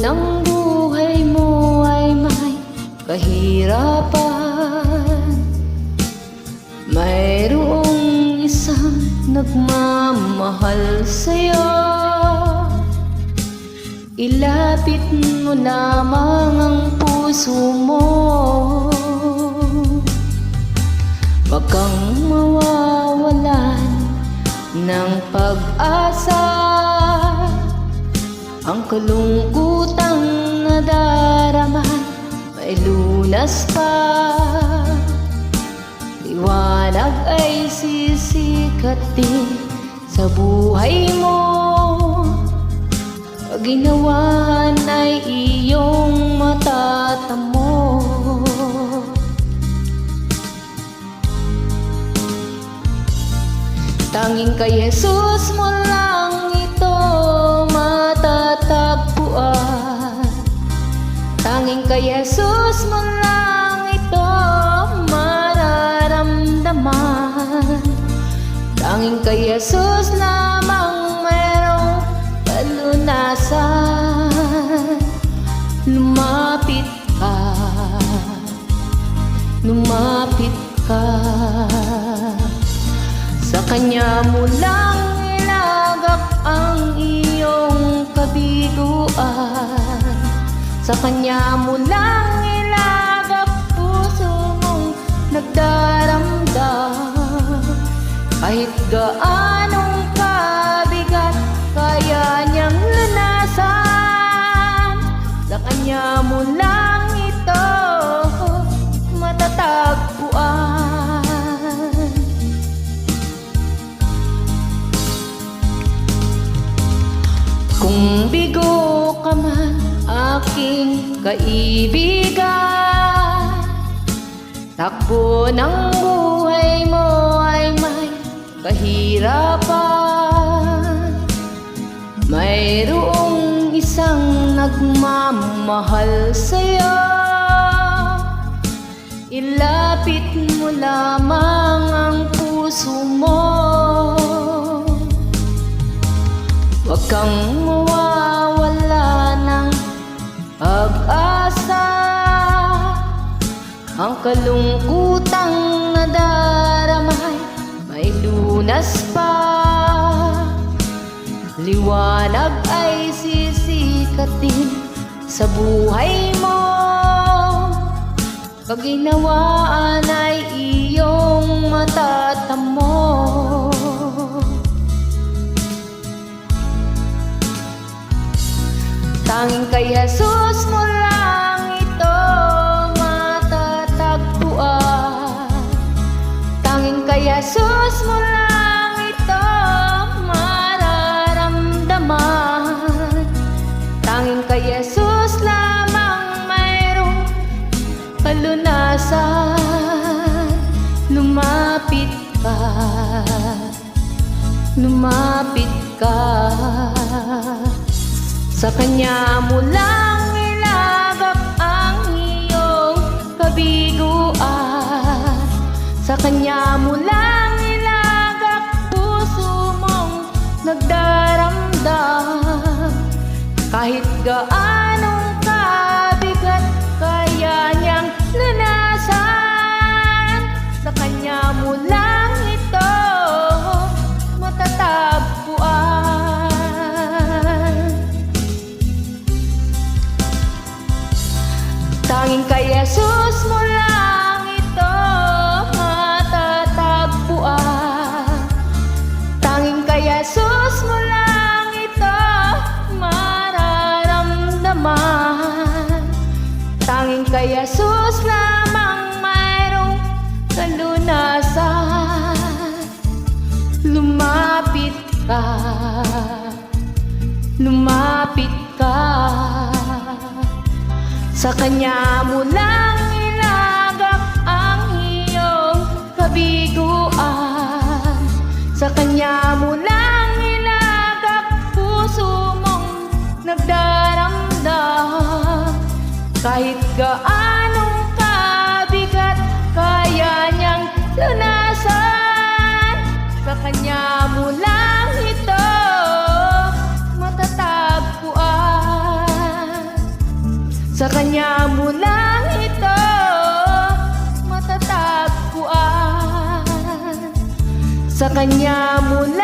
ng buhay mo ay may kahirapan, mayroong isang nagmamahal sa'yo. Ilapit mo lamang ang puso mo, wag kang mawawalan ng pag-asa. Ang kalungkutang nadarama may lunas pa, liwanag ay sisikat din sa buhay mo. Pag ginawan ay iyong matatamo. Tanging kay Jesus mo lang ito matatagpuan. Tanging kay Jesus mo lang ito mararamdaman. Tanging kay Jesus lamang mayroong kalunasan. Lumapit ka, lumapit ka. Sa Kanya mo lang ilagak ang iyong kabiguan. Sa Kanya mo lang ilagak puso mong nagdaramdam. Kahit gaanong kabigat kaya niyang lunasan. Sa Kanya mo lang ito matatagpuan. Kung bigo ka man, aking kaibigan, takbo ng buhay mo ay may kahirapan, mayroong isang nagmamahal sa'yo. Ilapit mo lamang ang puso mo, wag kang mawawala ng pag-asa. Ang kalungkutang nadaramay may lunas pa, liwanag ay sisikat din sa buhay mo. Pag ginawaan ay iyong matatamo. Tanging kay Jesus mo lang ito matatagpuan. Tanging kay Jesus mo lang ito mararamdaman. Tanging kay Jesus lamang mayroong kalunasan. Lumapit ka, lumapit ka. Sa Kanya mo lang ilagak ang iyong kabiguan. Sa Kanya mo lang ilagak puso mong nagdaramdam. Kahit gaanong kabigat kaya niyang lunasan. Sa Kanya mo lang ito matatagpuan. Tanging kay Jesus mo lang ito matatagpuan. Tanging kay Jesus mo lang ito mararamdaman. Tanging kay Jesus lamang mayroong kalunasan. Lumapit ka, lumapit ka. Sa Kanya mo lang ilagak ang iyong kabiguan. Sa Kanya mo lang ilagak puso mong nagdaramdam. Kahit gaanong kabigat kaya niyang lunasan. Sa Kanya mo lang ito matatagpuan. kanya mo lang ito matatagpuan. Sa kanya mo lang